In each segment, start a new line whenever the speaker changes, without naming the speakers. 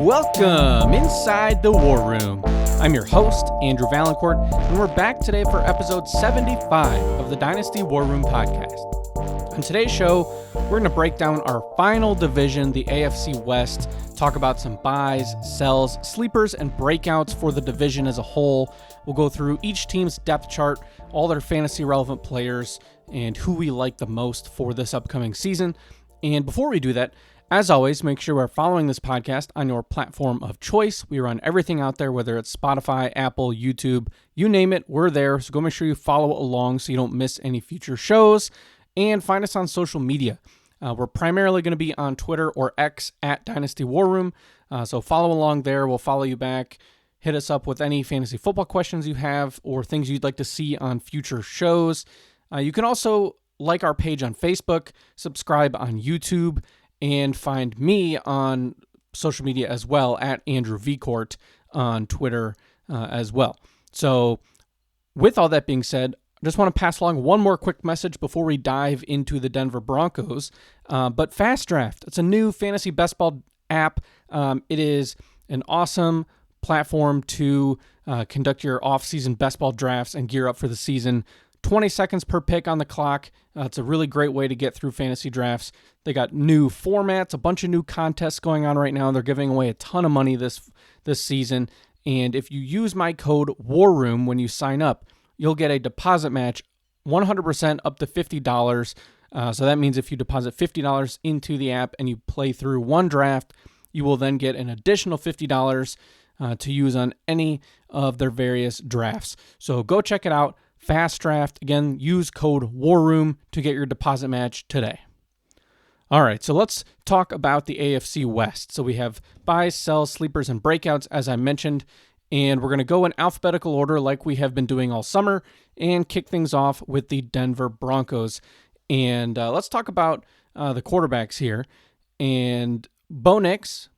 Welcome inside the War Room. I'm your host, Andrew Valancourt, and we're back today for episode 75 of the Dynasty War Room podcast. On today's show, we're going to break down our final division, the AFC West, talk about some buys, sells, sleepers, and breakouts for the division as a whole. We'll go through each team's depth chart, all their fantasy relevant players, and who we like the most for this upcoming season. And before we do that, as always, make sure we're following this podcast on your platform of choice. We run everything out there, whether it's Spotify, Apple, YouTube, you name it, we're there. So go make sure you follow along so you don't miss any future shows. And find us on social media. We're primarily going to be on Twitter or X at Dynasty War Room. So follow along there. We'll follow you back. Hit us up with any fantasy football questions you have or things you'd like to see on future shows. You can also like our page on Facebook, subscribe on YouTube, and find me on social media as well at Andrew V. Court on Twitter as well. So with all that being said, I just want to pass along one more quick message before we dive into the Denver Broncos. But Fast Draft, it's a new fantasy best ball app. It is an awesome platform to conduct your off-season best ball drafts and gear up for the season. 20 seconds per pick on the clock. It's a really great way to get through fantasy drafts. They got new formats, a bunch of new contests going on right now. They're giving away a ton of money this season. And if you use my code WARROOM when you sign up, you'll get a deposit match 100% up to $50. So that means if you deposit $50 into the app and you play through one draft, you will then get an additional $50 to use on any of their various drafts. So go check it out. Fast Draft. Again, use code WARROOM to get your deposit match today. All right, so let's talk about the AFC West. So we have buys, sells, sleepers, and breakouts, as I mentioned, and we're going to go in alphabetical order like we have been doing all summer and kick things off with the Denver Broncos. And let's talk about the quarterbacks here. And Bo Nix,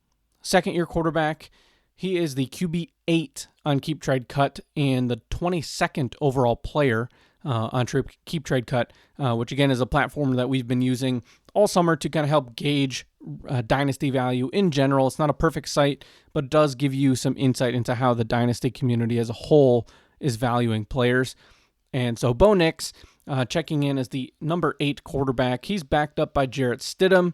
second-year quarterback, he is the QB8 on Keep Trade Cut and the 22nd overall player on Keep Trade Cut, which again is a platform that we've been using all summer to kind of help gauge dynasty value in general. It's not a perfect site, but it does give you some insight into how the dynasty community as a whole is valuing players. And so Bo Nix checking in as the number 8 quarterback. He's backed up by Jarrett Stidham.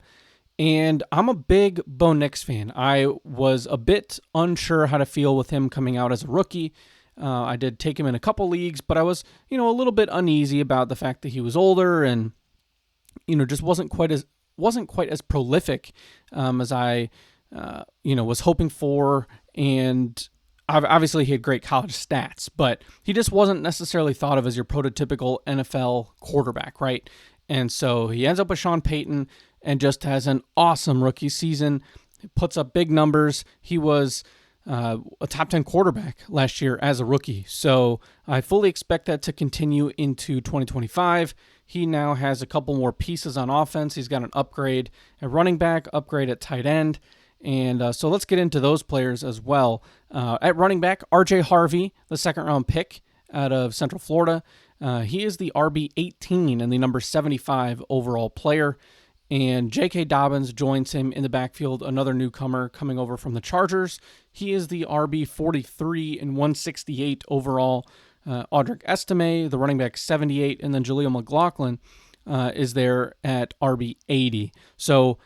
And I'm a big Bo Nix fan. I was a bit unsure how to feel with him coming out as a rookie. I did take him in a couple leagues, but I was, a little bit uneasy about the fact that he was older and, just wasn't quite as prolific as I, was hoping for. And obviously he had great college stats, but he just wasn't necessarily thought of as your prototypical NFL quarterback, right? And so he ends up with Sean Payton and just has an awesome rookie season. He puts up big numbers. He was a top 10 quarterback last year as a rookie. So I fully expect that to continue into 2025. He now has a couple more pieces on offense. He's got an upgrade at running back, upgrade at tight end. And so let's get into those players as well. At running back, RJ Harvey, the second-round pick out of Central Florida. He is the RB18 and the number 75 overall player. And J.K. Dobbins joins him in the backfield, another newcomer coming over from the Chargers. He is the RB43 and 168 overall. Audric Estime, the running back, 78, and then Jaleel McLaughlin is there at RB80. So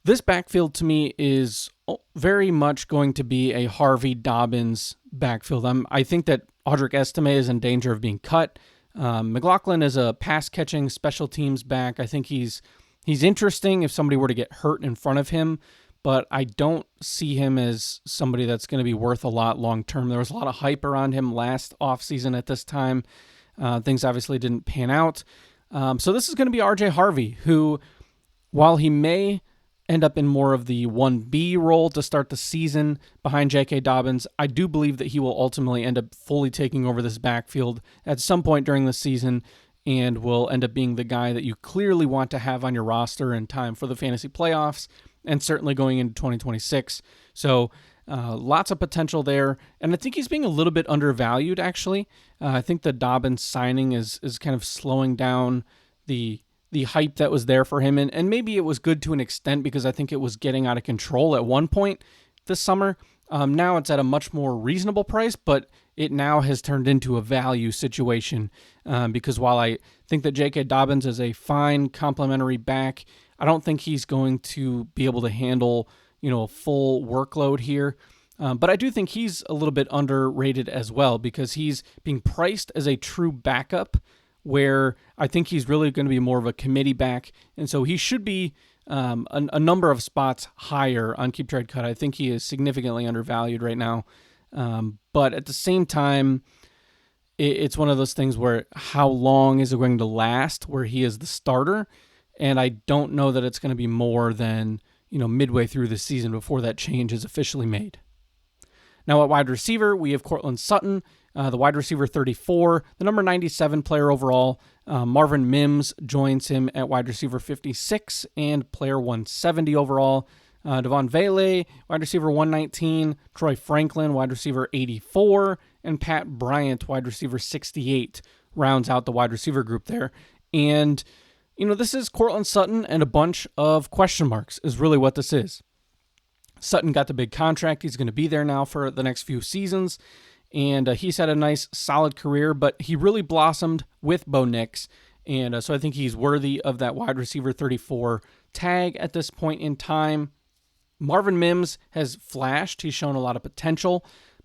this backfield to me is very much going to be a Harvey Dobbins backfield. I think that Audric Estime is in danger of being cut. McLaughlin is a pass-catching special teams back. I think he's interesting if somebody were to get hurt in front of him, but I don't see him as somebody that's going to be worth a lot long-term. There was a lot of hype around him last offseason at this time. Things obviously didn't pan out. So this is going to be RJ Harvey, who, while he may end up in more of the 1B role to start the season behind J.K. Dobbins, I do believe that he will ultimately end up fully taking over this backfield at some point during the season and will end up being the guy that you clearly want to have on your roster in time for the fantasy playoffs and certainly going into 2026. So lots of potential there. And I think he's being a little bit undervalued, actually. I think the Dobbins signing is kind of slowing down the hype that was there for him. And maybe it was good to an extent because I think it was getting out of control at one point. this summer. Now it's at a much more reasonable price, but it now has turned into a value situation because while I think that J.K. Dobbins is a fine complementary back, I don't think he's going to be able to handle, a full workload here. But I do think he's a little bit underrated as well because he's being priced as a true backup where I think he's really going to be more of a committee back. And so he should be a number of spots higher on Keep Trade Cut. I think he is significantly undervalued right now. But at the same time, it's one of those things where how long is it going to last where he is the starter? And I don't know that it's going to be more than, midway through the season before that change is officially made. Now at wide receiver, we have Courtland Sutton, the wide receiver 34, the number 97 player overall. Marvin Mims joins him at wide receiver 56 and player 170 overall. Devon Vele, wide receiver 119, Troy Franklin, wide receiver 84, and Pat Bryant, wide receiver 68, rounds out the wide receiver group there. And, this is Courtland Sutton and a bunch of question marks is really what this is. Sutton got the big contract. He's going to be there now for the next few seasons. And he's had a nice, solid career, but he really blossomed with Bo Nix. And so I think he's worthy of that wide receiver 34 tag at this point in time. Marvin Mims has flashed. He's shown a lot of potential,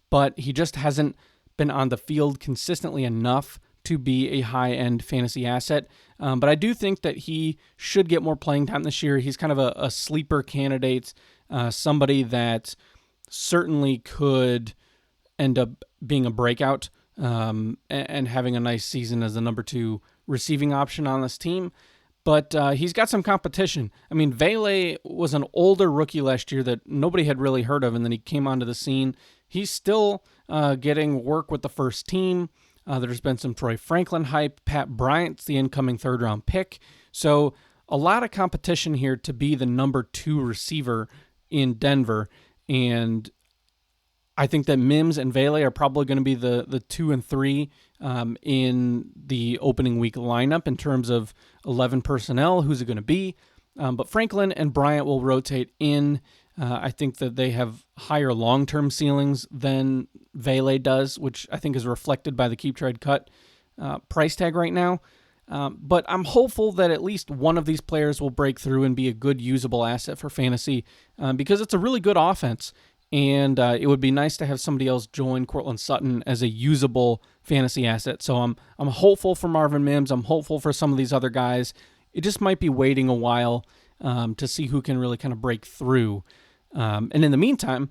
but he just hasn't been on the field consistently enough to be a high-end fantasy asset. But I do think that he should get more playing time this year. He's kind of a sleeper candidate, somebody that certainly could end up being a breakout and having a nice season as the number 2 receiving option on this team. But he's got some competition. I mean, Vele was an older rookie last year that nobody had really heard of, and then he came onto the scene. He's still getting work with the first team. There's been some Troy Franklin hype. Pat Bryant's the incoming third-round pick. So a lot of competition here to be the number 2 receiver in Denver. And I think that Mims and Vele are probably going to be the 2 and 3 in the opening week lineup in terms of 11 personnel. Who's it going to be? But Franklin and Bryant will rotate in. I think that they have higher long-term ceilings than Vele does, which I think is reflected by the Keep Trade Cut price tag right now. But I'm hopeful that at least one of these players will break through and be a good usable asset for fantasy because it's a really good offense. And it would be nice to have somebody else join Courtland Sutton as a usable fantasy asset. So I'm hopeful for Marvin Mims. I'm hopeful for some of these other guys. It just might be waiting a while to see who can really kind of break through. And in the meantime,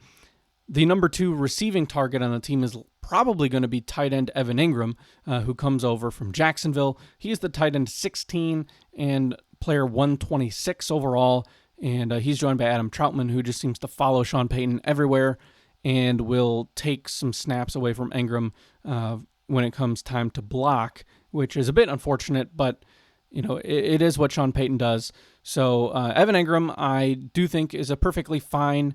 the number 2 receiving target on the team is probably going to be tight end Evan Ingram, who comes over from Jacksonville. He's the tight end 16 and player 126 overall. And he's joined by Adam Troutman, who just seems to follow Sean Payton everywhere and will take some snaps away from Ingram when it comes time to block, which is a bit unfortunate, but it is what Sean Payton does. So Evan Ingram, I do think, is a perfectly fine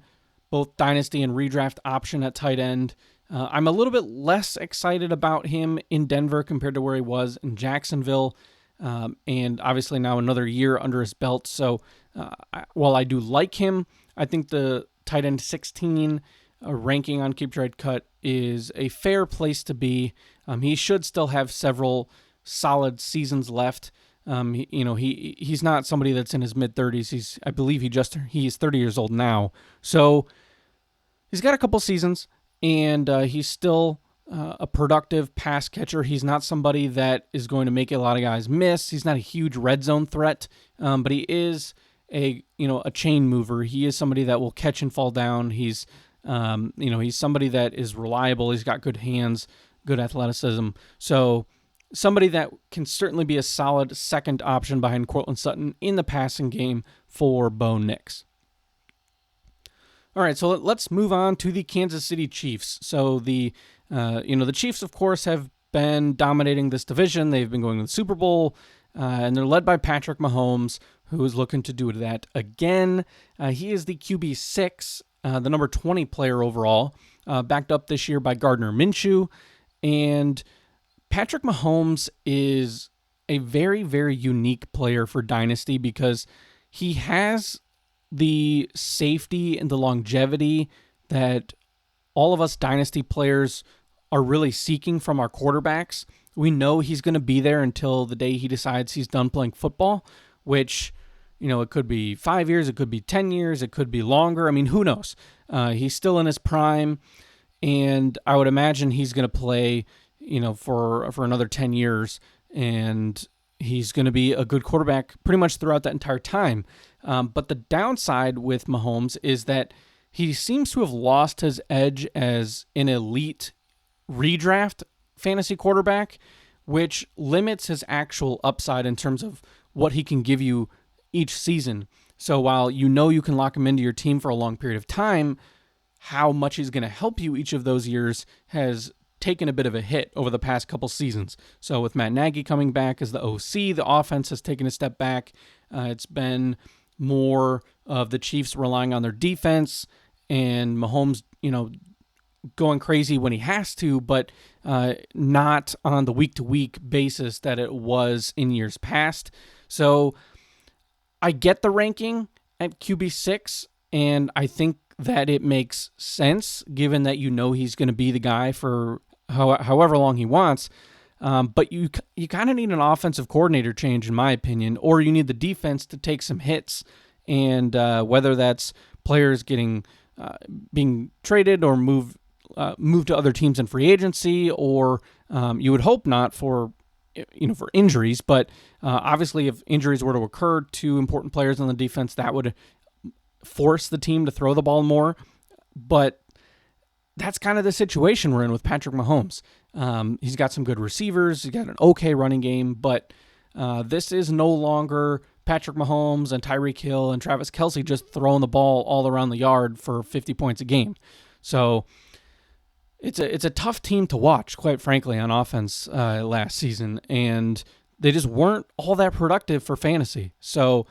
both dynasty and redraft option at tight end. I'm a little bit less excited about him in Denver compared to where he was in Jacksonville. And obviously now another year under his belt. So while I do like him, I think the tight end 16 ranking on Keep Trade Cut is a fair place to be. He should still have several solid seasons left. He's not somebody that's in his mid-30s. I believe he's 30 years old now. So he's got a couple seasons, and he's still a productive pass catcher. He's not somebody that is going to make a lot of guys miss. He's not a huge red zone threat, but he is a chain mover. He is somebody that will catch and fall down. He's somebody that is reliable. He's got good hands, good athleticism. So somebody that can certainly be a solid second option behind Courtland Sutton in the passing game for Bo Nix. All right, so let's move on to the Kansas City Chiefs. So the Chiefs, of course, have been dominating this division. They've been going to the Super Bowl, and they're led by Patrick Mahomes, who is looking to do that again. He is the QB6, the number 20 player overall, backed up this year by Gardner Minshew. And Patrick Mahomes is a very, very unique player for Dynasty because he has the safety and the longevity that all of us Dynasty players are really seeking from our quarterbacks. We know he's going to be there until the day he decides he's done playing football, which, it could be 5 years, it could be 10 years, it could be longer. I mean, who knows? He's still in his prime, and I would imagine he's going to play, for another 10 years, and he's going to be a good quarterback pretty much throughout that entire time. But the downside with Mahomes is that he seems to have lost his edge as an elite redraft fantasy quarterback, which limits his actual upside in terms of what he can give you each season. So while you can lock him into your team for a long period of time, how much he's going to help you each of those years has taken a bit of a hit over the past couple seasons. So with Matt Nagy coming back as the OC, the offense has taken a step back. It's been more of the Chiefs relying on their defense and Mahomes, going crazy when he has to, but not on the week-to-week basis that it was in years past. So I get the ranking at QB6, and I think that it makes sense given that he's going to be the guy for however long he wants. But you kind of need an offensive coordinator change, in my opinion, or you need the defense to take some hits, and whether that's players being traded or moved to other teams in free agency, or you would hope not for injuries. But obviously, if injuries were to occur to important players on the defense, that would force the team to throw the ball more. But that's kind of the situation we're in with Patrick Mahomes. He's got some good receivers. He's got an okay running game, but this is no longer Patrick Mahomes and Tyreek Hill and Travis Kelce just throwing the ball all around the yard for 50 points a game. So it's a tough team to watch, quite frankly, on offense last season, and they just weren't all that productive for fantasy. So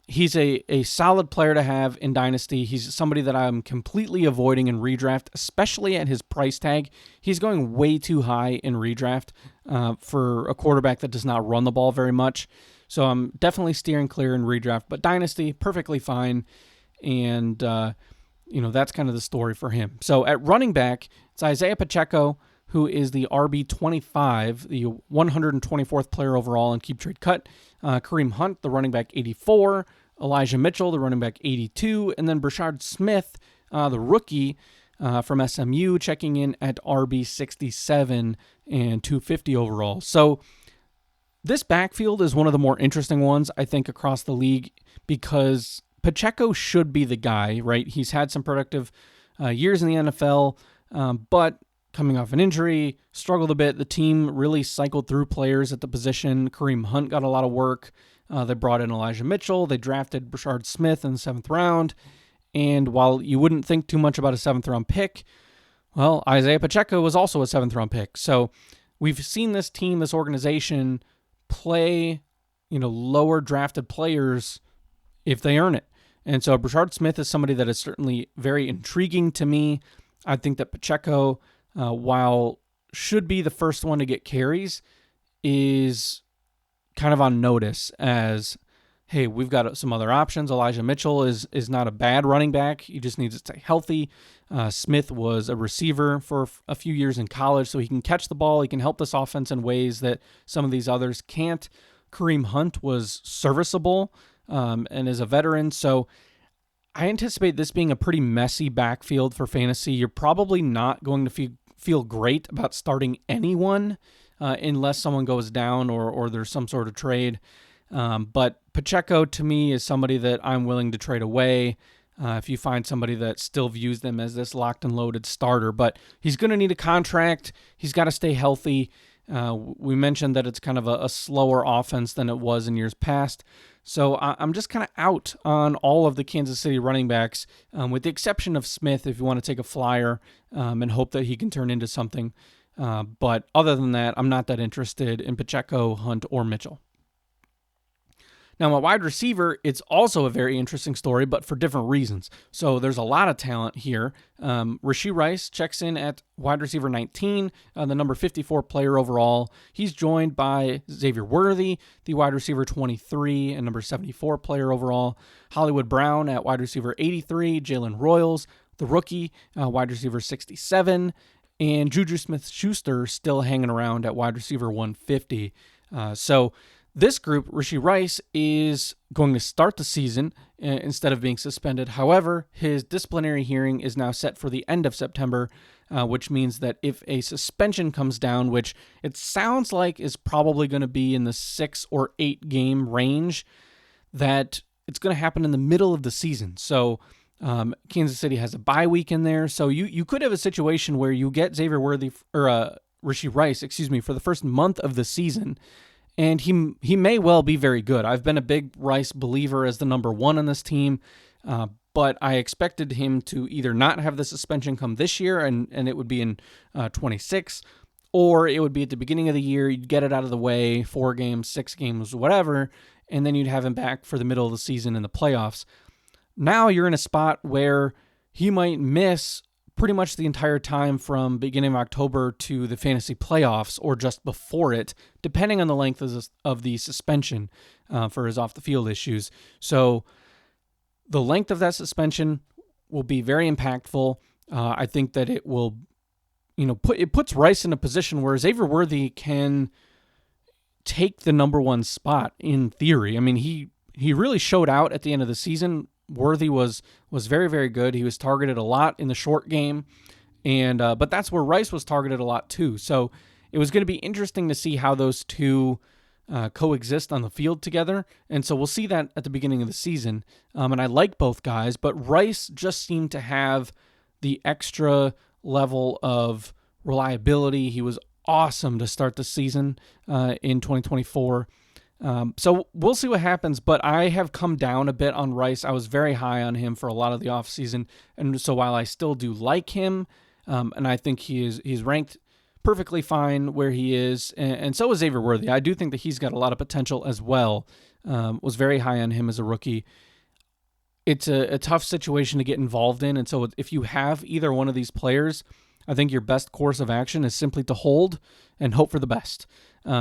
he's a solid player to have in Dynasty. He's somebody that I'm completely avoiding in redraft, especially at his price tag. He's going way too high in redraft for a quarterback that does not run the ball very much. So I'm definitely steering clear in redraft, but Dynasty, perfectly fine. And, that's kind of the story for him. So at running back, it's Isaiah Pacheco, who is the RB25, the 124th player overall in Keep Trade Cut. Kareem Hunt, the running back 84. Elijah Mitchell, the running back 82. And then Brashard Smith, the rookie from SMU, checking in at RB67 and 250 overall. So this backfield is one of the more interesting ones, I think, across the league, because Pacheco should be the guy, right? He's had some productive years in the NFL, but coming off an injury, struggled a bit. The team really cycled through players at the position. Kareem Hunt got a lot of work. They brought in Elijah Mitchell. They drafted Brashard Smith in the 7th round. And while you wouldn't think too much about a 7th-round pick, well, Isaiah Pacheco was also a 7th-round pick. So we've seen this team, this organization, play, lower drafted players if they earn it. And so Brashard Smith is somebody that is certainly very intriguing to me. I think that Pacheco, while should be the first one to get carries, is kind of on notice as, hey, we've got some other options. Elijah Mitchell is not a bad running back. He just needs to stay healthy. Smith was a receiver for a few years in college, so he can catch the ball. He can help this offense in ways that some of these others can't. Kareem Hunt was serviceable and is a veteran, so I anticipate this being a pretty messy backfield for fantasy. You're probably not going to feel great about starting anyone unless someone goes down or there's some sort of trade. But Pacheco, to me, is somebody that I'm willing to trade away if you find somebody that still views them as this locked and loaded starter. But he's going to need a contract. He's got to stay healthy. We mentioned that it's kind of a slower offense than it was in years past. So I'm just kind of out on all of the Kansas City running backs, with the exception of Smith, if you want to take a flyer and hope that he can turn into something. But other than that, I'm not that interested in Pacheco, Hunt, or Mitchell. Now, my wide receiver, it's also a very interesting story, but for different reasons. So there's a lot of talent here. Rashee Rice checks in at wide receiver 19, the number 54 player overall. He's joined by Xavier Worthy, the wide receiver 23 and number 74 player overall. Hollywood Brown at wide receiver 83, Jalen Royals, the rookie, wide receiver 67, and Juju Smith-Schuster still hanging around at wide receiver 150. So this group, Rashee Rice, is going to start the season instead of being suspended. However, his disciplinary hearing is now set for the end of September, which means that if a suspension comes down, which it sounds like is probably going to be in the 6 or 8 game range, that it's going to happen in the middle of the season. So Kansas City has a bye week in there. So you could have a situation where you get Rashee Rice, for the first month of the season, and he may well be very good. I've been a big Rice believer as the number one on this team, but I expected him to either not have the suspension come this year, and it would be in 26, or it would be at the beginning of the year. You'd get it out of the way, 4 games, 6 games, whatever, and then you'd have him back for the middle of the season in the playoffs. Now you're in a spot where he might miss pretty much the entire time from beginning of October to the fantasy playoffs or just before it, depending on the length of the suspension for his off-the-field issues. So the length of that suspension will be very impactful. I think that it will, it puts Rice in a position where Xavier Worthy can take the number one spot in theory. I mean, he really showed out at the end of the season. Worthy was very, very good. He was targeted a lot in the short game, and but that's where Rice was targeted a lot too. So it was going to be interesting to see how those two coexist on the field together, and so we'll see that at the beginning of the season. And I like both guys, but Rice just seemed to have the extra level of reliability. He was awesome to start the season in 2024. So we'll see what happens, but I have come down a bit on Rice. I was very high on him for a lot of the offseason, and so while I still do like him, and I think he's ranked perfectly fine where he is, and so is Xavier Worthy. I do think that he's got a lot of potential as well. Was very high on him as a rookie. It's a tough situation to get involved in, and so if you have either one of these players, I think your best course of action is simply to hold and hope for the best.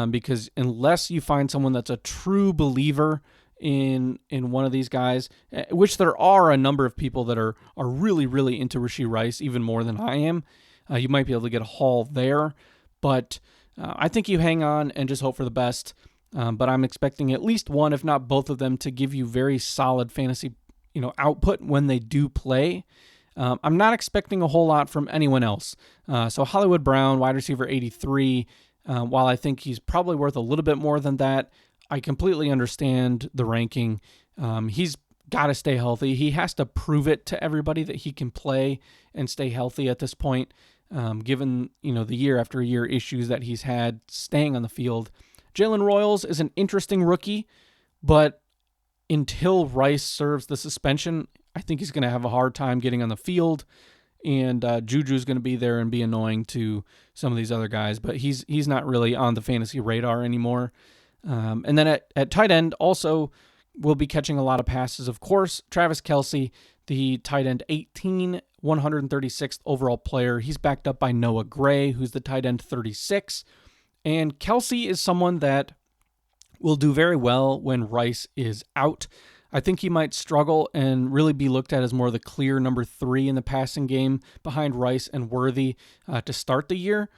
Because unless you find someone that's a true believer in one of these guys, which there are a number of people that are really, really into Rashee Rice, even more than I am, you might be able to get a haul there. But I think you hang on and just hope for the best. But I'm expecting at least one, if not both of them, to give you very solid fantasy output when they do play. I'm not expecting a whole lot from anyone else. So Hollywood Brown, wide receiver 83, while I think he's probably worth a little bit more than that, I completely understand the ranking. He's got to stay healthy. He has to prove it to everybody that he can play and stay healthy at this point, given the year after year issues that he's had staying on the field. Jalen Royals is an interesting rookie, but until Rice serves the suspension, I think he's going to have a hard time getting on the field, and Juju's going to be there and be annoying to some of these other guys, but he's not really on the fantasy radar anymore. And then at tight end, also will be catching a lot of passes, of course. Travis Kelce, the tight end 18, 136th overall player. He's backed up by Noah Gray, who's the tight end 36. And Kelce is someone that will do very well when Rice is out. I think he might struggle and really be looked at as more of the clear number 3 in the passing game behind Rice and Worthy to start the year.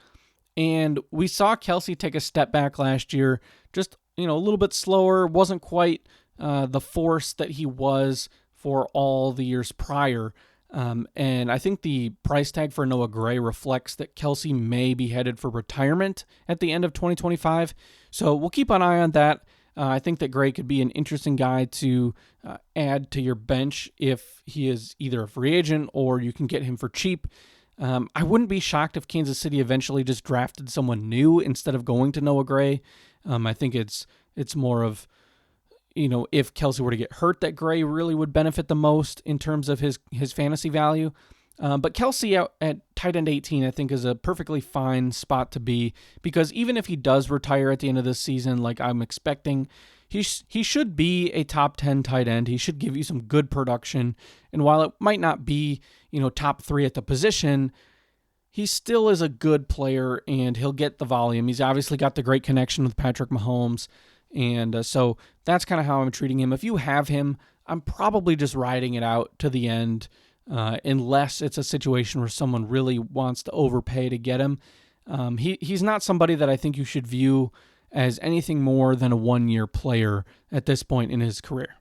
And we saw Kelce take a step back last year, just a little bit slower, wasn't quite the force that he was for all the years prior. And I think the price tag for Noah Gray reflects that Kelce may be headed for retirement at the end of 2025. So we'll keep an eye on that. I think that Gray could be an interesting guy to add to your bench if he is either a free agent or you can get him for cheap. I wouldn't be shocked if Kansas City eventually just drafted someone new instead of going to Noah Gray. I think it's more of, if Kelce were to get hurt, that Gray really would benefit the most in terms of his fantasy value. But Kelce out at tight end 18, I think, is a perfectly fine spot to be, because even if he does retire at the end of this season, like I'm expecting, he should be a top 10 tight end. He should give you some good production. And while it might not be, top 3 at the position, he still is a good player and he'll get the volume. He's obviously got the great connection with Patrick Mahomes. And so that's kind of how I'm treating him. If you have him, I'm probably just riding it out to the end. unless it's a situation where someone really wants to overpay to get him. He's not somebody that I think you should view as anything more than a one-year player at this point in his career.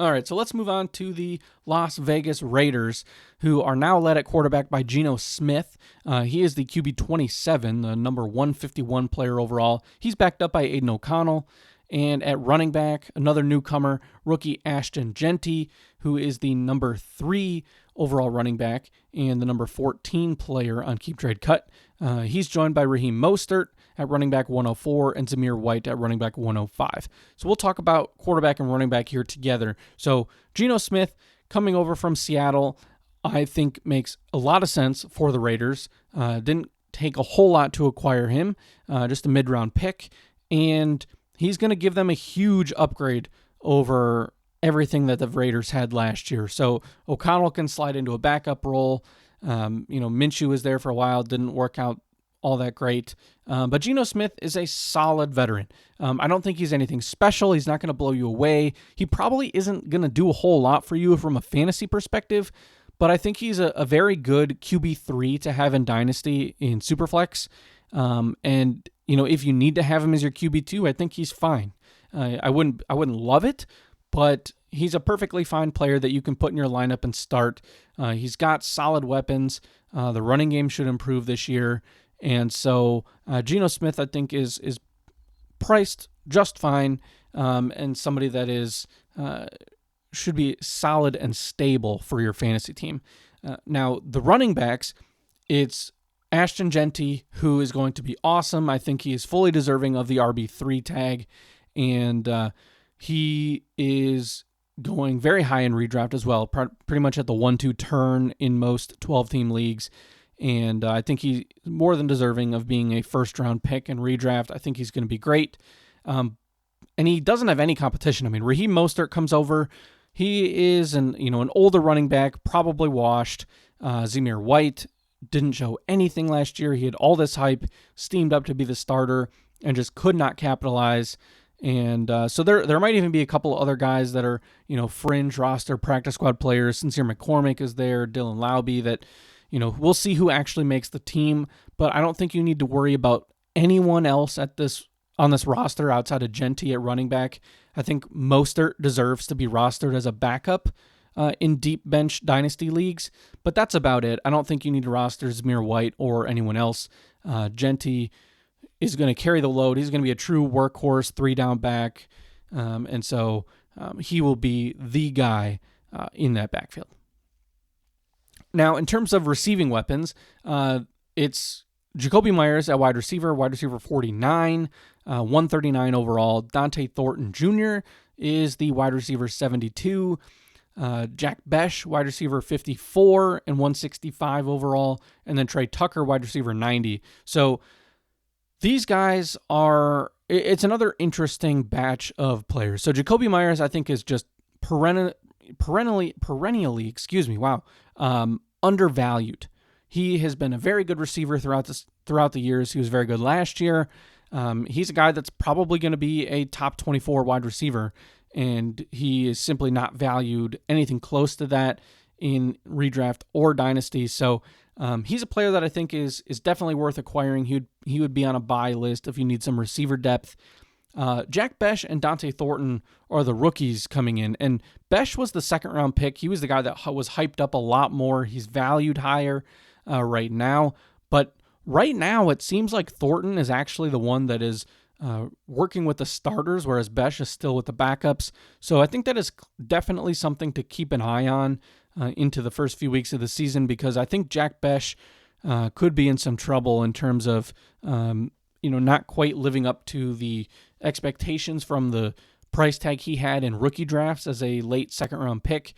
All right, so let's move on to the Las Vegas Raiders, who are now led at quarterback by Geno Smith. He is the QB 27, the number 151 player overall. He's backed up by Aiden O'Connell. And at running back, another newcomer, rookie Ashton Jeanty, who is the number 3 overall running back and the number 14 player on Keep Trade Cut. He's joined by Raheem Mostert at running back 104 and Zamir White at running back 105. So we'll talk about quarterback and running back here together. So Geno Smith coming over from Seattle, I think makes a lot of sense for the Raiders. Didn't take a whole lot to acquire him, just a mid-round pick, and he's going to give them a huge upgrade over everything that the Raiders had last year. So O'Connell can slide into a backup role. Minshew was there for a while, didn't work out all that great. But Geno Smith is a solid veteran. I don't think he's anything special. He's not going to blow you away. He probably isn't going to do a whole lot for you from a fantasy perspective, but I think he's a very good QB3 to have in Dynasty in Superflex. And if you need to have him as your QB2, I think he's fine. I wouldn't love it, but he's a perfectly fine player that you can put in your lineup and start. He's got solid weapons. The running game should improve this year. And so Geno Smith, I think, is priced just fine, and somebody that is should be solid and stable for your fantasy team. Now, the running backs, it's Ashton Jeanty, who is going to be awesome. I think he is fully deserving of the RB3 tag, and he is going very high in redraft as well, pretty much at the 1-2 turn in most 12-team leagues. And I think he's more than deserving of being a first-round pick in redraft. I think he's going to be great. And he doesn't have any competition. I mean, Raheem Mostert comes over. He is an older running back, probably washed. Zamir White didn't show anything last year. He had all this hype, steamed up to be the starter, and just could not capitalize. And so there might even be a couple other guys that are, fringe roster practice squad players. Sincere McCormick is there, Dylan Laube, that, we'll see who actually makes the team. But I don't think you need to worry about anyone else on this roster outside of Jeanty at running back. I think Mostert deserves to be rostered as a backup in deep bench dynasty leagues, but that's about it. I don't think you need to roster Zamir White or anyone else. Jeanty is going to carry the load. He's going to be a true workhorse, 3-down back, and so he will be the guy in that backfield. Now, in terms of receiving weapons, it's Jacoby Myers at wide receiver 49, 139 overall. Dante Thornton Jr. is the wide receiver 72. Jack Besh, wide receiver 54 and 165 overall. And then Trey Tucker, wide receiver 90. So these guys it's another interesting batch of players. So Jacoby Myers, I think, is just perennially, undervalued. He has been a very good receiver throughout the years. He was very good last year. He's a guy that's probably going to be a top 24 wide receiver, and he is simply not valued anything close to that in redraft or dynasty. So he's a player that I think is definitely worth acquiring. He would be on a buy list if you need some receiver depth. Jack Besh and Dante Thornton are the rookies coming in, and Besh was the second-round pick. He was the guy that was hyped up a lot more. He's valued higher right now, but right now it seems like Thornton is actually the one that is working with the starters, whereas Besh is still with the backups. So I think that is definitely something to keep an eye on into the first few weeks of the season, because I think Jack Besh could be in some trouble in terms of not quite living up to the expectations from the price tag he had in rookie drafts as a late second-round pick.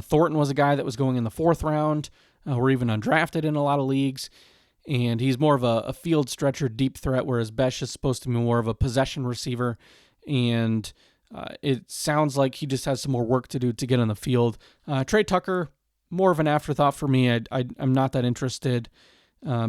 Thornton was a guy that was going in the 4th round, or even undrafted in a lot of leagues, and he's more of a field stretcher, deep threat, whereas Besh is supposed to be more of a possession receiver, and it sounds like he just has some more work to do to get on the field. Trey Tucker, more of an afterthought for me. I'm not that interested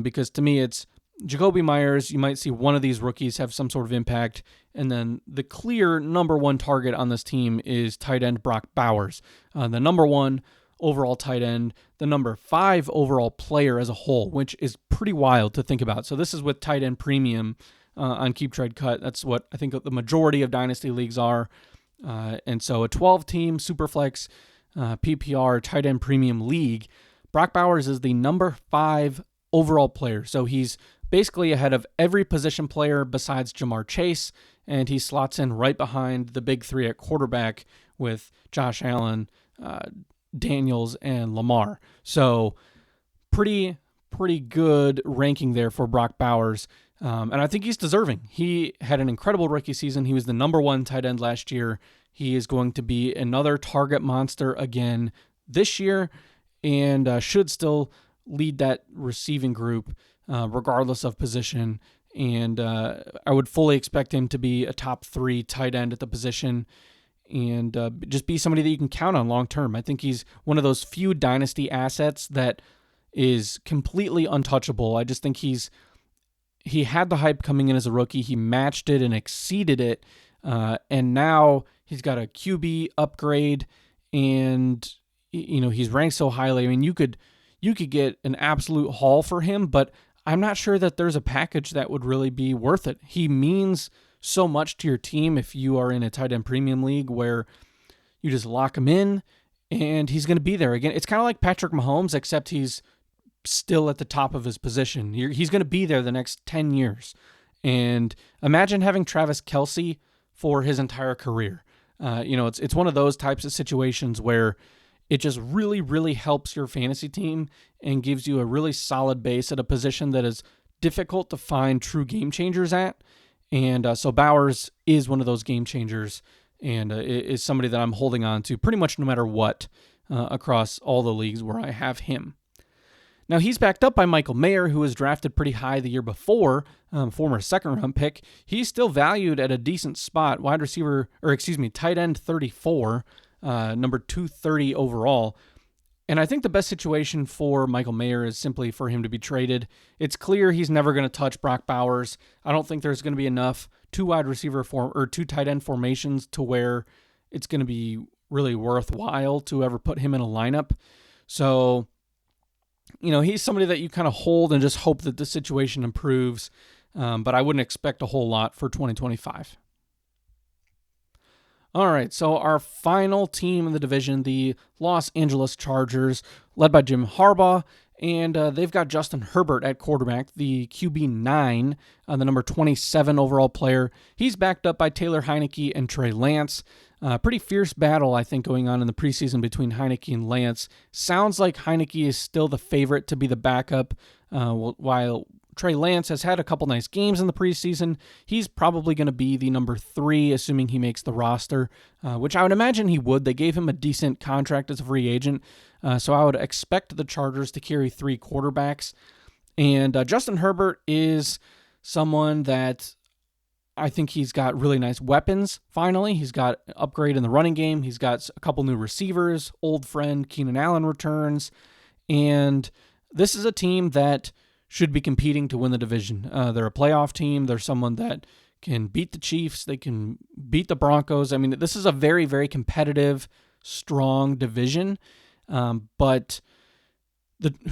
because to me it's Jacoby Myers. You might see one of these rookies have some sort of impact, and then the clear number one target on this team is tight end Brock Bowers, the number one overall tight end, the number 5 overall player as a whole, which is pretty wild to think about. So this is with tight end premium on Keep Trade Cut. That's what I think the majority of Dynasty leagues are. And so a 12-team Superflex PPR tight end premium league, Brock Bowers is the number 5 overall player. So he's basically ahead of every position player besides Jamar Chase, and he slots in right behind the big 3 at quarterback with Josh Allen, Daniels, and Lamar. So pretty good ranking there for Brock Bowers. And I think he's deserving. He had an incredible rookie season. He was the number 1 tight end last year. He is going to be another target monster again this year, and should still lead that receiving group regardless of position. And I would fully expect him to be a top 3 tight end at the position, and just be somebody that you can count on long term. I think he's one of those few dynasty assets that is completely untouchable. I just think he had the hype coming in as a rookie. He matched it and exceeded it, and now he's got a QB upgrade, and he's ranked so highly. I mean, you could get an absolute haul for him, but I'm not sure that there's a package that would really be worth it. He means so much to your team if you are in a tight end premium league where you just lock him in and he's going to be there again. It's kind of like Patrick Mahomes, except he's still at the top of his position. He's going to be there the next 10 years. And imagine having Travis Kelce for his entire career. It's one of those types of situations where it just really, really helps your fantasy team and gives you a really solid base at a position that is difficult to find true game changers at. And so Bowers is one of those game changers, and is somebody that I'm holding on to pretty much no matter what across all the leagues where I have him. Now, he's backed up by Michael Mayer, who was drafted pretty high the year before, former second-round pick. He's still valued at a decent spot, tight end 34, number 230 overall. And I think the best situation for Michael Mayer is simply for him to be traded. It's clear he's never going to touch Brock Bowers. I don't think there's going to be enough two tight end formations to where it's going to be really worthwhile to ever put him in a lineup. So, he's somebody that you kind of hold and just hope that the situation improves. But I wouldn't expect a whole lot for 2025. All right, so our final team in the division, the Los Angeles Chargers, led by Jim Harbaugh, and they've got Justin Herbert at quarterback, the QB9, the number 27 overall player. He's backed up by Taylor Heineke and Trey Lance. Pretty fierce battle, I think, going on in the preseason between Heineke and Lance. Sounds like Heineke is still the favorite to be the backup, while Trey Lance has had a couple nice games in the preseason. He's probably going to be the number 3, assuming he makes the roster, which I would imagine he would. They gave him a decent contract as a free agent, so I would expect the Chargers to carry 3 quarterbacks. And Justin Herbert is someone that I think he's got really nice weapons, finally. He's got an upgrade in the running game. He's got a couple new receivers. Old friend Keenan Allen returns. And this is a team that should be competing to win the division. They're a playoff team. They're someone that can beat the Chiefs. They can beat the Broncos. I mean, this is a very, very competitive, strong division. But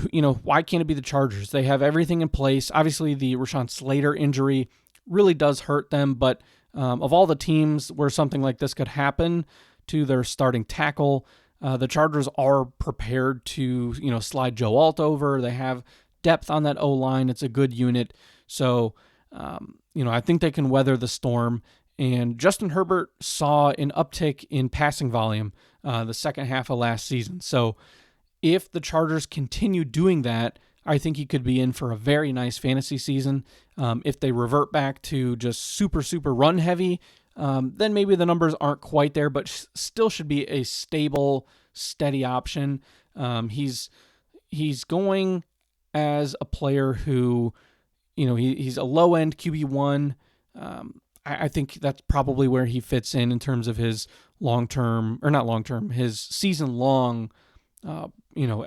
why can't it be the Chargers? They have everything in place. Obviously, the Rashawn Slater injury really does hurt them. But of all the teams where something like this could happen to their starting tackle, the Chargers are prepared to, slide Joe Alt over. They have depth on that O-line. It's a good unit. So, I think they can weather the storm. And Justin Herbert saw an uptick in passing volume the second half of last season. So if the Chargers continue doing that, I think he could be in for a very nice fantasy season. If they revert back to just super, super run heavy, then maybe the numbers aren't quite there, but still should be a stable, steady option. He's going as a player who, he's a low-end QB1. I think that's probably where he fits in terms of his his season-long,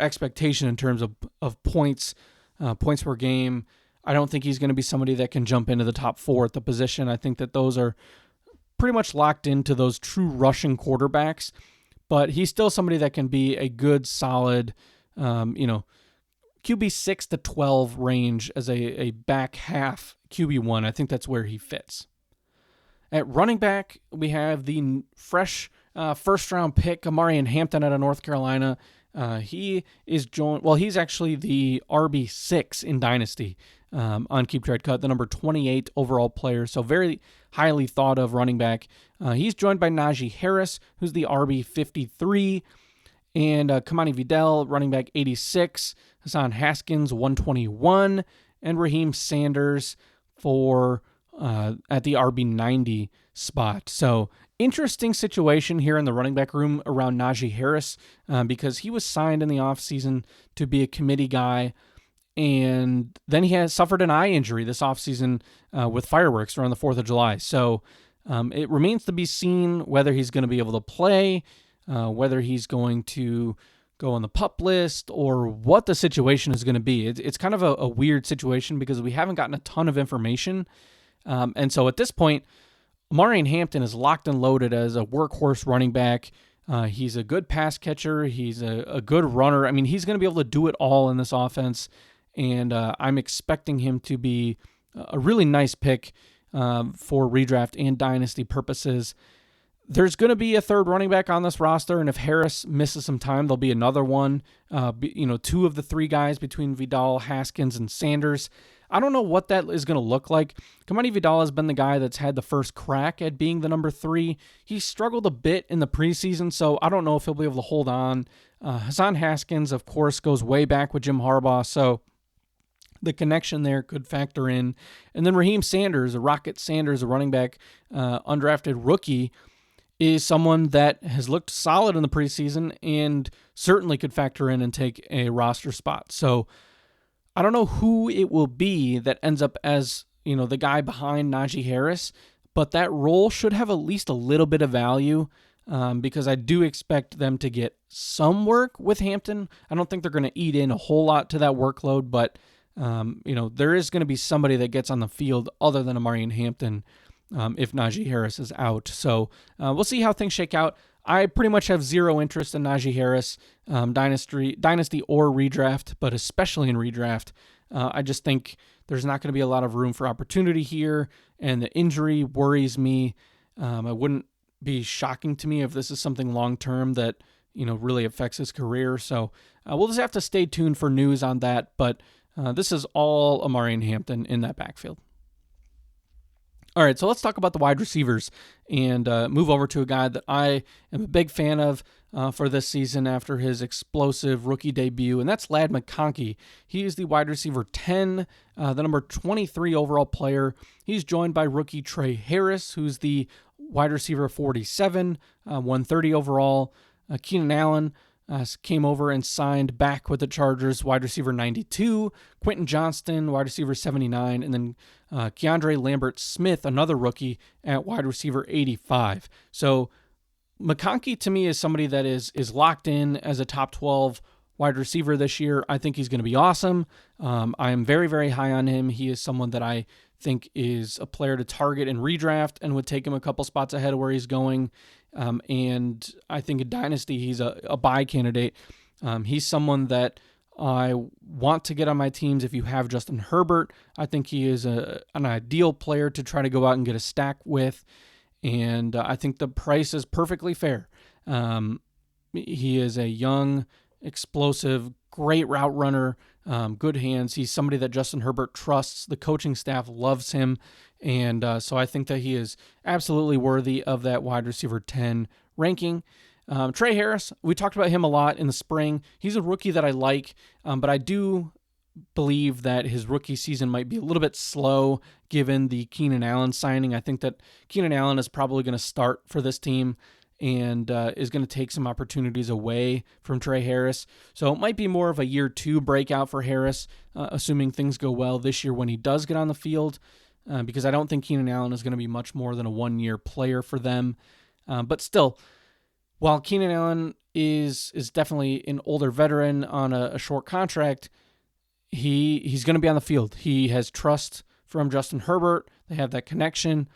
expectation in terms of points per game. I don't think he's going to be somebody that can jump into the top 4 at the position. I think that those are pretty much locked into those true rushing quarterbacks. but he's still somebody that can be a good, solid, QB 6 to 12 range as a back half QB1. I think that's where he fits. At running back, we have the fresh first-round pick, Amarian Hampton out of North Carolina. He is he's actually the RB6 in Dynasty on Keep Trade Cut, the number 28 overall player, so very highly thought of running back. He's joined by Najee Harris, who's the RB53, and Kamani Vidal, running back 86, Hassan Haskins, 121, and Raheem Sanders at the RB90 spot. So interesting situation here in the running back room around Najee Harris because he was signed in the offseason to be a committee guy, and then he has suffered an eye injury this offseason with fireworks around the 4th of July. So it remains to be seen whether he's going to be able to play, whether he's going to go on the PUP list, or what the situation is going to be. It's kind of a weird situation because we haven't gotten a ton of information. And so at this point, Amarian Hampton is locked and loaded as a workhorse running back. He's a good pass catcher. He's a good runner. I mean, he's going to be able to do it all in this offense, and I'm expecting him to be a really nice pick for redraft and dynasty purposes. There's going to be a third running back on this roster, and if Harris misses some time, there'll be another one. Two of the three guys between Vidal, Haskins, and Sanders. I don't know what that is going to look like. Kamani Vidal has been the guy that's had the first crack at being the number 3. He struggled a bit in the preseason, so I don't know if he'll be able to hold on. Hassan Haskins, of course, goes way back with Jim Harbaugh, so the connection there could factor in. And then Raheem Sanders, a running back, undrafted rookie, is someone that has looked solid in the preseason and certainly could factor in and take a roster spot. So I don't know who it will be that ends up as, the guy behind Najee Harris, but that role should have at least a little bit of value because I do expect them to get some work with Hampton. I don't think they're going to eat in a whole lot to that workload, but, there is going to be somebody that gets on the field other than Amarian Hampton if Najee Harris is out. So we'll see how things shake out. I pretty much have zero interest in Najee Harris, dynasty or redraft, but especially in redraft. I just think there's not going to be a lot of room for opportunity here, and the injury worries me. It wouldn't be shocking to me if this is something long-term that, really affects his career. So we'll just have to stay tuned for news on that, but this is all Amarian Hampton in that backfield. All right, so let's talk about the wide receivers and move over to a guy that I am a big fan of for this season after his explosive rookie debut, and that's Ladd McConkey. He is the wide receiver 10, the number 23 overall player. He's joined by rookie Trey Harris, who's the wide receiver 47, 130 overall. Keenan Allen came over and signed back with the Chargers, wide receiver 92. Quentin Johnston, wide receiver 79. And then Keandre Lambert-Smith, another rookie, at wide receiver 85. So McConkey, to me, is somebody that is locked in as a top 12 wide receiver this year. I think he's going to be awesome. I am very, very high on him. He is someone that I think is a player to target and redraft and would take him a couple spots ahead of where he's going. And I think in Dynasty, he's a buy candidate. He's someone that I want to get on my teams if you have Justin Herbert. I think he is an ideal player to try to go out and get a stack with. And I think the price is perfectly fair. He is a young, explosive, great route runner, good hands. He's somebody that Justin Herbert trusts. The coaching staff loves him. And so I think that he is absolutely worthy of that wide receiver 10 ranking. Trey Harris, we talked about him a lot in the spring. He's a rookie that I like, but I do believe that his rookie season might be a little bit slow given the Keenan Allen signing. I think that Keenan Allen is probably going to start for this team and is going to take some opportunities away from Trey Harris. So it might be more of a year 2 breakout for Harris, assuming things go well this year when he does get on the field. Because I don't think Keenan Allen is going to be much more than a 1-year player for them. But still, while Keenan Allen is definitely an older veteran on a short contract, he's going to be on the field. He has trust from Justin Herbert. They have that connection.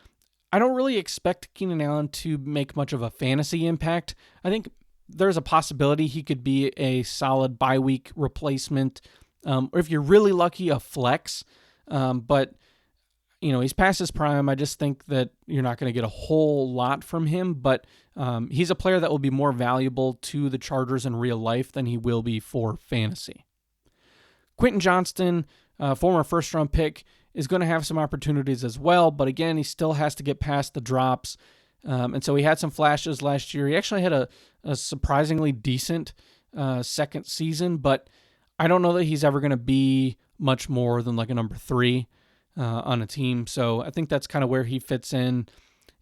I don't really expect Keenan Allen to make much of a fantasy impact. I think there's a possibility he could be a solid bye week replacement, or if you're really lucky, a flex. But he's past his prime. I just think that you're not going to get a whole lot from him, but he's a player that will be more valuable to the Chargers in real life than he will be for fantasy. Quentin Johnston, former first-round pick, is going to have some opportunities as well, but again, he still has to get past the drops. And so he had some flashes last year. He actually had a surprisingly decent second season, but I don't know that he's ever going to be much more than like a number 3 on a team. So I think that's kind of where he fits in.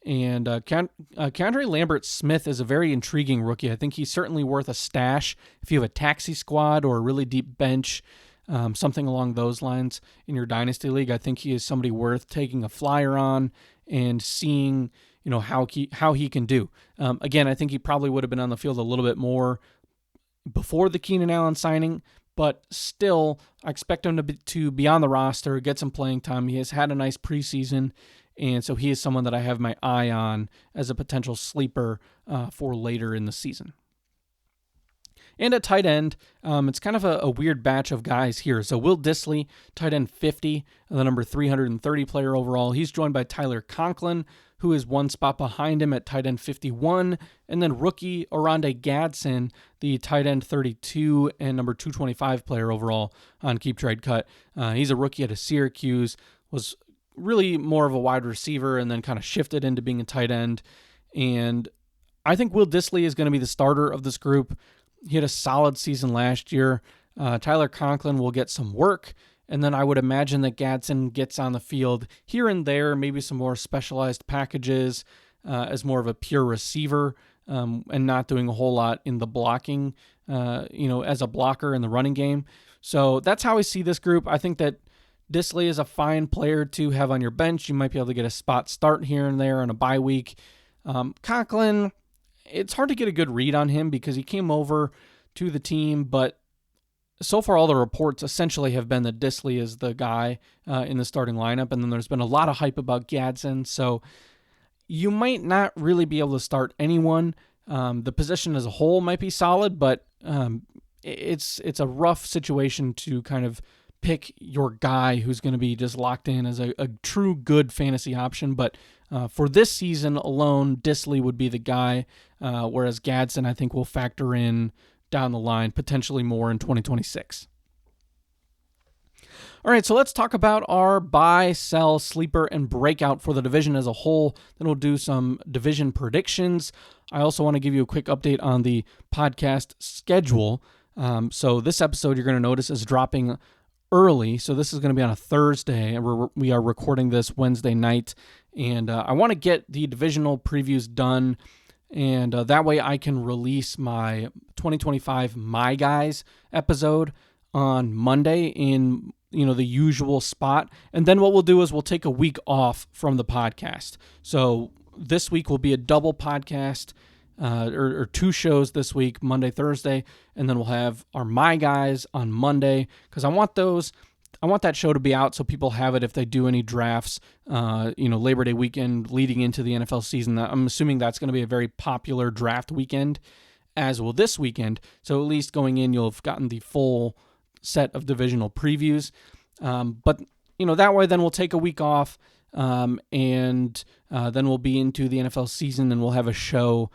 And Keandre Lambert-Smith is a very intriguing rookie. I think he's certainly worth a stash if you have a taxi squad or a really deep bench, something along those lines in your Dynasty League. I think he is somebody worth taking a flyer on and seeing how he can do. Again, I think he probably would have been on the field a little bit more before the Keenan Allen signing, but still, I expect him to be on the roster, get some playing time. He has had a nice preseason, and so he is someone that I have my eye on as a potential sleeper for later in the season. And at tight end, it's kind of a weird batch of guys here. So Will Dissly, tight end 50, the number 330 player overall. He's joined by Tyler Conklin, who is one spot behind him at tight end 51, and then rookie Oronde Gadsden, the tight end 32 and number 225 player overall on Keep Trade Cut. He's a rookie out of Syracuse, was really more of a wide receiver and then kind of shifted into being a tight end. And I think Will Dissly is going to be the starter of this group. He had a solid season last year. Tyler Conklin will get some work, and then I would imagine that Gadsden gets on the field here and there, maybe some more specialized packages as more of a pure receiver and not doing a whole lot in the blocking, as a blocker in the running game. So that's how I see this group. I think that Dissly is a fine player to have on your bench. You might be able to get a spot start here and there on a bye week. Conklin, it's hard to get a good read on him because he came over to the team, but so far all the reports essentially have been that Dissly is the guy in the starting lineup, and then there's been a lot of hype about Gadsden, so you might not really be able to start anyone. The position as a whole might be solid, but it's a rough situation to kind of pick your guy who's going to be just locked in as a true good fantasy option, but for this season alone, Dissly would be the guy, whereas Gadsden, I think, will factor in down the line, potentially more in 2026. All right, so let's talk about our buy, sell, sleeper, and breakout for the division as a whole. Then we'll do some division predictions. I also want to give you a quick update on the podcast schedule. So this episode, you're going to notice, is dropping early. So this is going to be on a Thursday, and we are recording this Wednesday night. And I want to get the divisional previews done, and that way I can release my 2025 My Guys episode on Monday in the usual spot. And then what we'll do is we'll take a week off from the podcast. So this week will be a double podcast, or 2 shows this week, Monday, Thursday, and then we'll have our My Guys on Monday, because I want that show to be out so people have it if they do any drafts, Labor Day weekend leading into the NFL season. I'm assuming that's going to be a very popular draft weekend, as will this weekend. So at least going in, you'll have gotten the full set of divisional previews. But that way then we'll take a week off, and then we'll be into the NFL season, and we'll have a show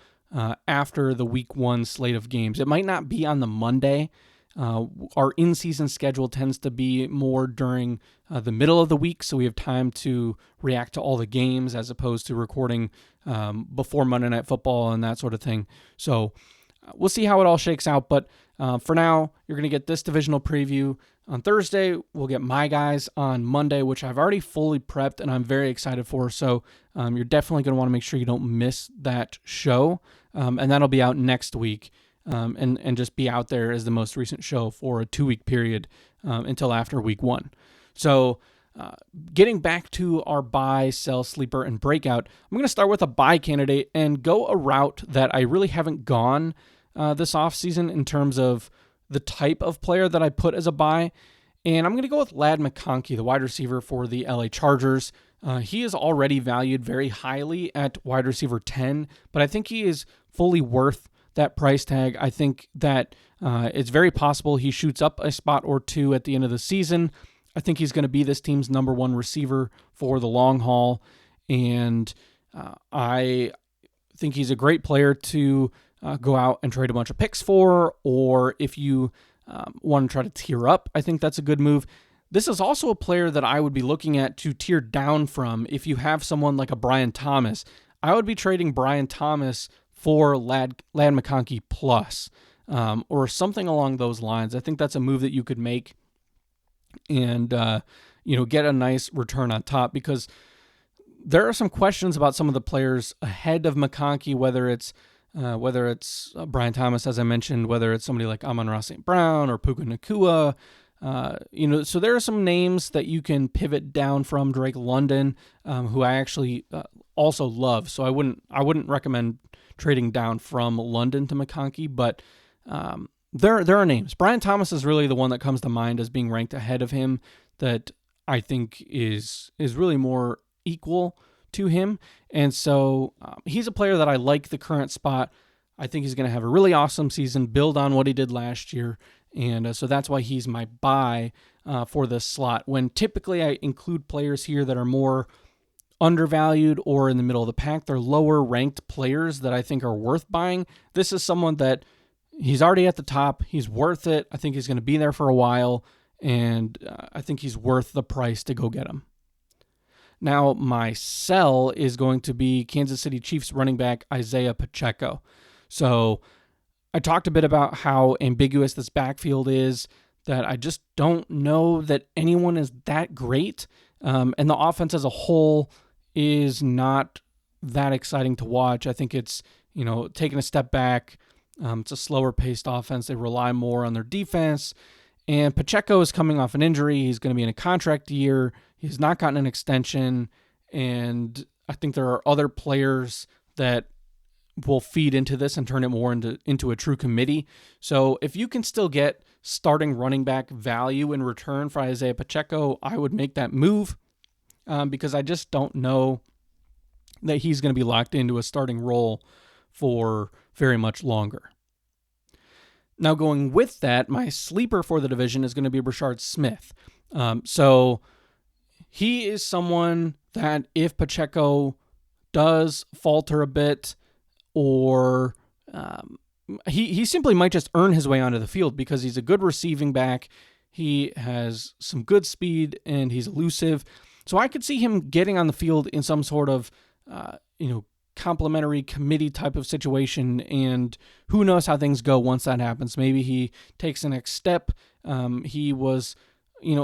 after the week 1 slate of games. It might not be on the Monday. Our in-season schedule tends to be more during the middle of the week, so we have time to react to all the games as opposed to recording before Monday Night Football and that sort of thing. So we'll see how it all shakes out, but for now, you're going to get this divisional preview on Thursday. We'll get My Guys on Monday, which I've already fully prepped and I'm very excited for, so you're definitely going to want to make sure you don't miss that show, and that'll be out next week. And just be out there as the most recent show for a 2-week period until after week 1. So getting back to our buy, sell, sleeper, and breakout, I'm going to start with a buy candidate and go a route that I really haven't gone this offseason in terms of the type of player that I put as a buy. And I'm going to go with Ladd McConkey, the wide receiver for the LA Chargers. He is already valued very highly at wide receiver 10, but I think he is fully worth that price tag. I think that it's very possible he shoots up a spot or two at the end of the season. I think he's going to be this team's number one receiver for the long haul, and I think he's a great player to go out and trade a bunch of picks for, or if you want to try to tier up, I think that's a good move. This is also a player that I would be looking at to tier down from. If you have someone like a Brian Thomas, I would be trading Brian Thomas for Ladd McConkey plus, or something along those lines. I think that's a move that you could make and get a nice return on top, because there are some questions about some of the players ahead of McConkey, whether it's Brian Thomas, as I mentioned, whether it's somebody like Amon-Ra St. Brown or Puka Nacua. So there are some names that you can pivot down from. Drake London, who I actually also love. So I wouldn't recommend trading down from London to McConkey, but there are names. Brian Thomas is really the one that comes to mind as being ranked ahead of him, that I think is really more equal to him. And so he's a player that I like the current spot. I think he's going to have a really awesome season, build on what he did last year. And so that's why he's my buy for this slot. When typically I include players here that are more undervalued or in the middle of the pack, they're lower ranked players that I think are worth buying. This is someone that he's already at the top. He's worth it. I think he's going to be there for a while. And I think he's worth the price to go get him. Now, my sell is going to be Kansas City Chiefs running back Isaiah Pacheco. So I talked a bit about how ambiguous this backfield is, that I just don't know that anyone is that great. And the offense as a whole is not that exciting to watch. I think it's, taking a step back. It's a slower paced offense. They rely more on their defense. And Pacheco is coming off an injury. He's going to be in a contract year. He's not gotten an extension. And I think there are other players that will feed into this and turn it more into a true committee. So if you can still get starting running back value in return for Isaiah Pacheco, I would make that move because I just don't know that he's going to be locked into a starting role for very much longer. Now, going with that, my sleeper for the division is going to be Brashard Smith. So he is someone that if Pacheco does falter a bit, or he simply might just earn his way onto the field because he's a good receiving back. He has some good speed and he's elusive. So I could see him getting on the field in some sort of, complimentary committee type of situation, and who knows how things go once that happens. Maybe he takes the next step. He was, he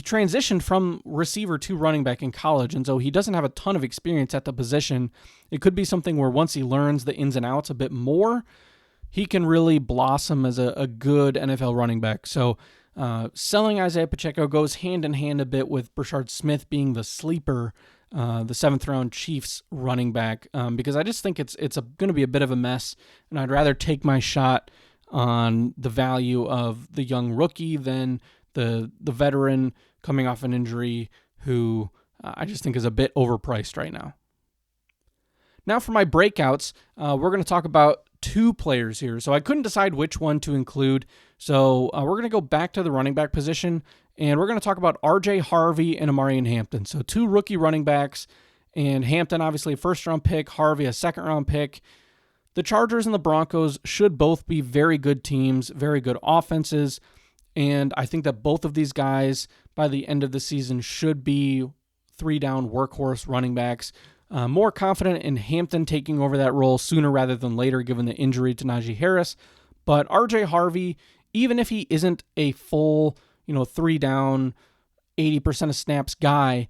transitioned from receiver to running back in college, and so he doesn't have a ton of experience at the position. It could be something where once he learns the ins and outs a bit more, he can really blossom as a good NFL running back. So selling Isaiah Pacheco goes hand in hand a bit with Brashard Smith being the sleeper, the 7th round Chiefs running back, because I just think it's going to be a bit of a mess, and I'd rather take my shot on the value of the young rookie than the veteran coming off an injury who I just think is a bit overpriced right now. Now for my breakouts, we're going to talk about 2 players here. So I couldn't decide which one to include. So we're going to go back to the running back position, and we're going to talk about R.J. Harvey and Amarian Hampton. So 2 rookie running backs, and Hampton obviously a first-round pick, Harvey a second-round pick. The Chargers and the Broncos should both be very good teams, very good offenses, and I think that both of these guys by the end of the season should be 3-down workhorse running backs. More confident in Hampton taking over that role sooner rather than later given the injury to Najee Harris. But R.J. Harvey, even if he isn't a full 3-down, 80% of snaps guy,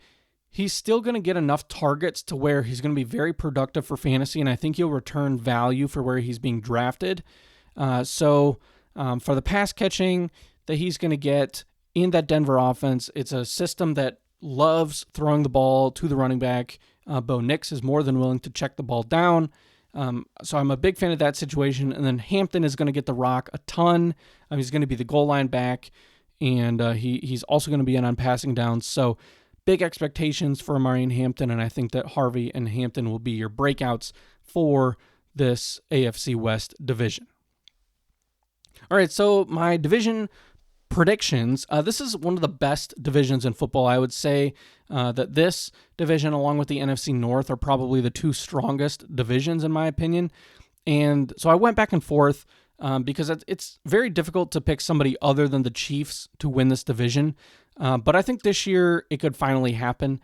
he's still going to get enough targets to where he's going to be very productive for fantasy, and I think he'll return value for where he's being drafted. So for the pass catching that he's going to get in that Denver offense, it's a system that loves throwing the ball to the running back. Bo Nix is more than willing to check the ball down. So I'm a big fan of that situation. And then Hampton is going to get the rock a ton. He's going to be the goal line back, and he's also going to be in on passing downs. So big expectations for Amarian Hampton, and I think that Harvey and Hampton will be your breakouts for this AFC West division. All right, so my division predictions. This is one of the best divisions in football. I would say that this division, along with the NFC North, are probably the two strongest divisions in my opinion. And so I went back and forth because it's very difficult to pick somebody other than the Chiefs to win this division. But I think this year it could finally happen.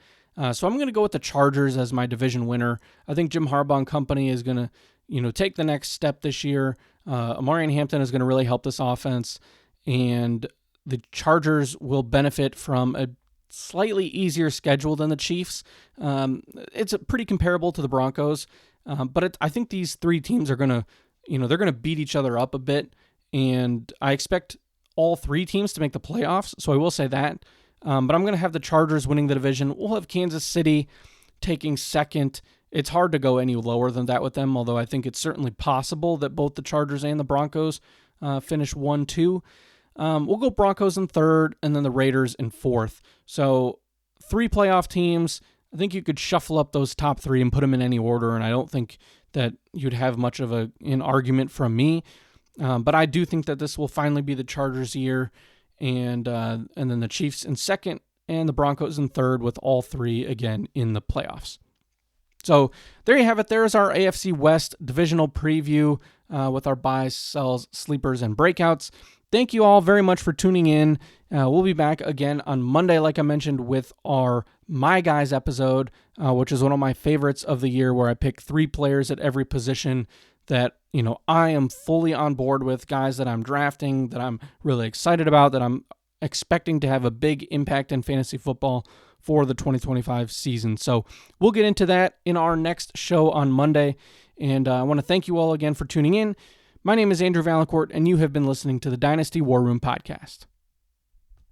So I'm going to go with the Chargers as my division winner. I think Jim Harbaugh and company is going to, take the next step this year. Amari Hampton is going to really help this offense, and the Chargers will benefit from a slightly easier schedule than the Chiefs. It's pretty comparable to the Broncos, but I think these three teams are going to, they're going to beat each other up a bit, and I expect all three teams to make the playoffs, so I will say that. But I'm going to have the Chargers winning the division. We'll have Kansas City taking second. It's hard to go any lower than that with them, although I think it's certainly possible that both the Chargers and the Broncos finish 1-2. We'll go Broncos in third, and then the Raiders in fourth. So 3 playoff teams. I think you could shuffle up those top 3 and put them in any order, and I don't think that you'd have much of an argument from me. But I do think that this will finally be the Chargers' year, and then the Chiefs in second, and the Broncos in third, with all 3 again in the playoffs. So there you have it. There's our AFC West divisional preview with our buys, sells, sleepers, and breakouts. Thank you all very much for tuning in. We'll be back again on Monday, like I mentioned, with our My Guys episode, which is one of my favorites of the year, where I pick 3 players at every position that, I am fully on board with, guys that I'm drafting, that I'm really excited about, that I'm expecting to have a big impact in fantasy football for the 2025 season. So we'll get into that in our next show on Monday. And I want to thank you all again for tuning in. My name is Andrew Valancourt, and you have been listening to the Dynasty War Room podcast.